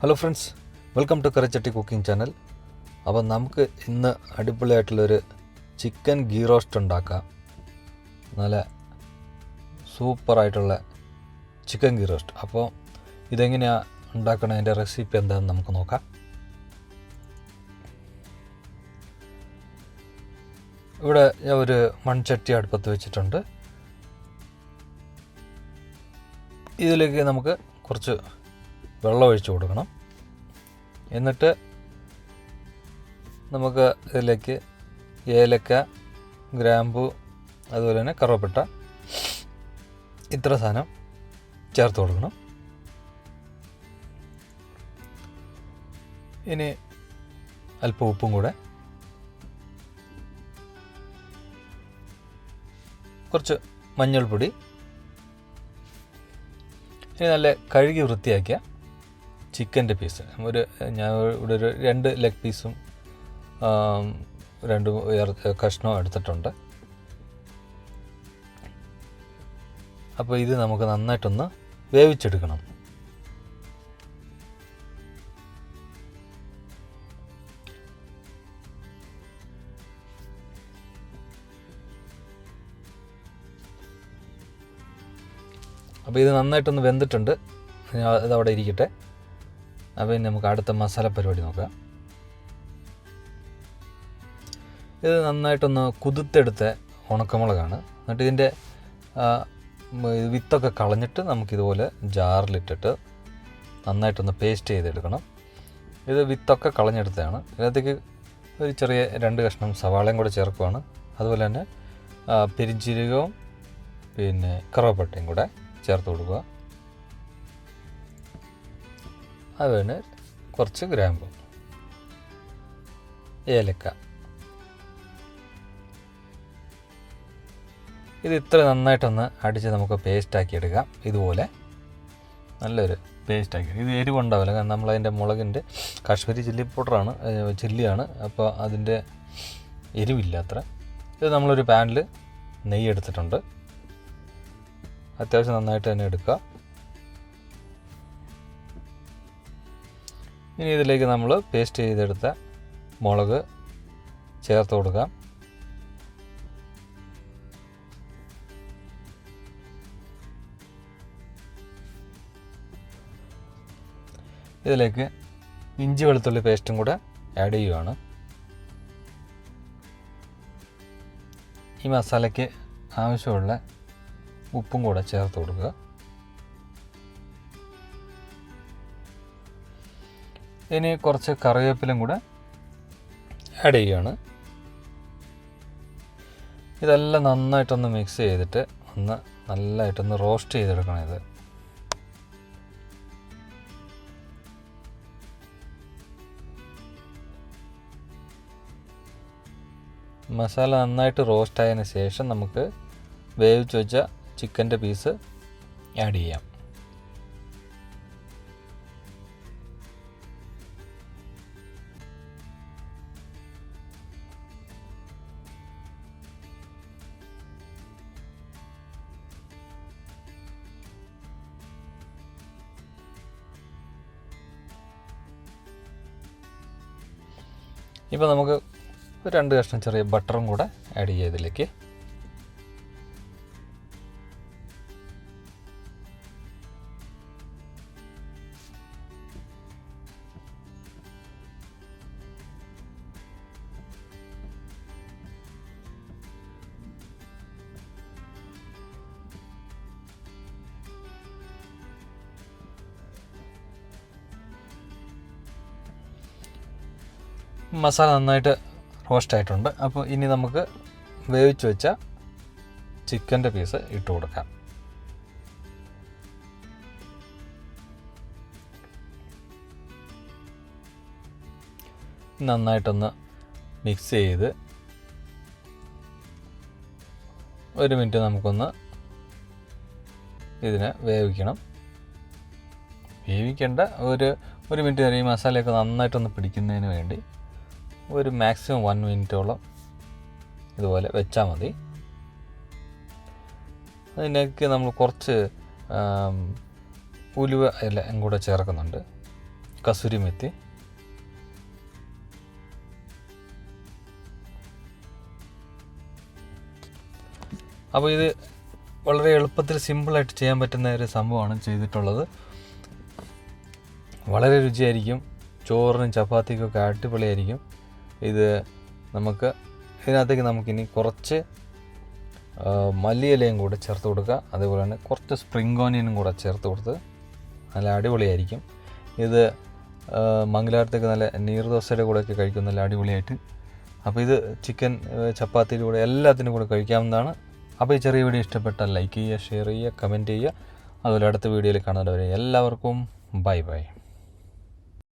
Hello friends, welcome to Karichatti cooking channel. അപ്പോൾ നമുക്ക് ഇന്ന് അടിപൊളിയായിട്ടുള്ളൊരു ചിക്കൻ ഗീ റോസ്റ്റ് ഉണ്ടാക്കാം. നല്ല സൂപ്പറായിട്ടുള്ള ചിക്കൻ ഗീ റോസ്റ്റ്. അപ്പോൾ ഇതെങ്ങനെയാണ് ഉണ്ടാക്കണം, അതിൻ്റെ റെസിപ്പി എന്താണെന്ന് നമുക്ക് നോക്കാം. ഇവിടെ ഞാൻ ഒരു മൺചട്ടി അടുപ്പത്ത് വെച്ചിട്ടുണ്ട്. ഇതിലേക്ക് നമുക്ക് കുറച്ച് വെള്ളം ഒഴിച്ച് കൊടുക്കണം. എന്നിട്ട് നമുക്ക് ഇതിലേക്ക് ഏലക്ക, ഗ്രാമ്പു, അതുപോലെ തന്നെ കറുവപ്പട്ട, ഇത്ര സാധനം ചേർത്ത് കൊടുക്കണം. ഇനി അല്പം ഉപ്പും കൂടെ, കുറച്ച് മഞ്ഞൾപ്പൊടി, ഇനി നല്ല കഴുകി വൃത്തിയാക്കിയ ചിക്കൻ്റെ പീസ്, ഞാൻ ഇവിടെ ഒരു 2 ലെഗ് പീസും 2 കഷ്ണവും എടുത്തിട്ടുണ്ട്. അപ്പോൾ ഇത് നമുക്ക് നന്നായിട്ടൊന്ന് വേവിച്ചെടുക്കണം. അപ്പോൾ ഇത് നന്നായിട്ടൊന്ന് വെന്തിട്ടുണ്ട്. ഇതവിടെ ഇരിക്കട്ടെ. അപ്പോൾ ഇനി നമുക്ക് അടുത്ത മസാല പരിപാടി നോക്കാം. ഇത് നന്നായിട്ടൊന്ന് കുതിർത്തെടുത്ത ഉണക്കമുളകാണ്. എന്നിട്ട് ഇതിൻ്റെ വിത്തൊക്കെ കളഞ്ഞിട്ട് നമുക്കിതുപോലെ ജാറിലിട്ടിട്ട് നന്നായിട്ടൊന്ന് പേസ്റ്റ് ചെയ്തെടുക്കണം. ഇത് വിത്തൊക്കെ കളഞ്ഞെടുത്തതാണ്. ഇതിനകത്തേക്ക് ഒരു ചെറിയ 2 കഷ്ണം സവാളയും കൂടെ ചേർക്കുകയാണ്. അതുപോലെ തന്നെ പെരിഞ്ജീരകവും പിന്നെ കറുവപ്പട്ടയും കൂടെ ചേർത്ത് കൊടുക്കുക. അതുപോലെ കുറച്ച് ഗ്രാമ്പു, ഏലക്ക. ഇത് ഇത്ര നന്നായിട്ടൊന്ന് അടിച്ച് നമുക്ക് പേസ്റ്റാക്കി എടുക്കാം. ഇതുപോലെ നല്ലൊരു പേസ്റ്റാക്കി. ഇത് എരിവുണ്ടാവില്ല, കാരണം നമ്മളതിൻ്റെ മുളകിൻ്റെ കാശ്മീരി ചില്ലി പൗഡറാണ്, ചില്ലിയാണ്. അപ്പോൾ അതിൻ്റെ എരിവില്ല അത്ര. ഇത് നമ്മളൊരു പാനിൽ നെയ്യ് എടുത്തിട്ടുണ്ട്. അത്യാവശ്യം നന്നായിട്ട് തന്നെ എടുക്കുക. ഇനി ഇതിലേക്ക് നമ്മൾ പേസ്റ്റ് ചെയ്തെടുത്ത മുളക് ചേർത്ത് കൊടുക്കാം. ഇതിലേക്ക് ഇഞ്ചി വെളുത്തുള്ളി പേസ്റ്റും കൂടെ ആഡ് ചെയ്യുകയാണ്. ഈ മസാലയ്ക്ക് ആവശ്യമുള്ള ഉപ്പും കൂടെ ചേർത്ത് കൊടുക്കുക. ഇനി കുറച്ച് കറിവേപ്പിലും കൂടെ ആഡ് ചെയ്യുകയാണ്. ഇതെല്ലാം നന്നായിട്ടൊന്ന് മിക്സ് ചെയ്തിട്ട് നല്ലതായിട്ടൊന്ന് റോസ്റ്റ് ചെയ്തെടുക്കണം. ഇത് മസാല നന്നായിട്ട് റോസ്റ്റ് ആയതിന് ശേഷം നമുക്ക് വേവിച്ച് വെച്ച ചിക്കൻ്റെ പീസ് ആഡ് ചെയ്യാം. ഇപ്പോൾ നമുക്ക് 2 കഷ്ണം ചെറിയ ബട്ടറും കൂടെ ആഡ് ചെയ്യാം ഇതിലേക്ക്. മസാല നന്നായിട്ട് റോസ്റ്റ് ആയിട്ടുണ്ട്. അപ്പോൾ ഇനി നമുക്ക് വേവിച്ച് വെച്ച ചിക്കൻ്റെ പീസ് ഇട്ട് കൊടുക്കാം. നന്നായിട്ടൊന്ന് മിക്സ് ചെയ്ത് 1 മിനിറ്റ് നമുക്കൊന്ന് ഇതിനെ വേവിക്കണം. വേവിക്കേണ്ട, ഒരു മിനിറ്റ് വരെ ഈ മസാലയൊക്കെ നന്നായിട്ടൊന്ന് പിടിക്കുന്നതിന് വേണ്ടി ഒരു മാക്സിമം 1 മിനിറ്റോളം ഇതുപോലെ വെച്ചാൽ മതി. അതിലേക്ക് നമ്മൾ കുറച്ച് ഉലുവ എല്ലാം കൂടെ ചേർക്കുന്നുണ്ട്. കസൂരി മെത്തി, അപ്പോൾ ഇത് വളരെ എളുപ്പത്തിൽ സിമ്പിളായിട്ട് ചെയ്യാൻ പറ്റുന്ന ഒരു സംഭവമാണ് ചെയ്തിട്ടുള്ളത്. വളരെ രുചിയായിരിക്കും, ചോറിനും ചപ്പാത്തിക്കൊക്കെ അടിപൊളിയായിരിക്കും. ഇത് ഇതിനകത്തേക്ക് നമുക്കിനി കുറച്ച് മല്ലിയിലയും കൂടെ ചേർത്ത് കൊടുക്കുക. അതേപോലെ തന്നെ കുറച്ച് സ്പ്രിംഗ് ഓനിയനും കൂടെ ചേർത്ത് കൊടുത്ത് നല്ല അടിപൊളിയായിരിക്കും. ഇത് മംഗലാപുരത്തേക്ക് നല്ല നീർദോശയുടെ കൂടെയൊക്കെ കഴിക്കും നല്ല അടിപൊളിയായിട്ട്. അപ്പോൾ ഇത് ചിക്കൻ ചപ്പാത്തിയുടെ കൂടെ എല്ലാത്തിനും കൂടെ കഴിക്കാവുന്നതാണ്. അപ്പോൾ ഈ ചെറിയ വീഡിയോ ഇഷ്ടപ്പെട്ടാൽ ലൈക്ക് ചെയ്യുക, ഷെയർ ചെയ്യുക, കമൻറ്റ് ചെയ്യുക. അതുപോലെ അടുത്ത വീഡിയോയിൽ കാണുന്നവരെ എല്ലാവർക്കും ബൈ ബൈ.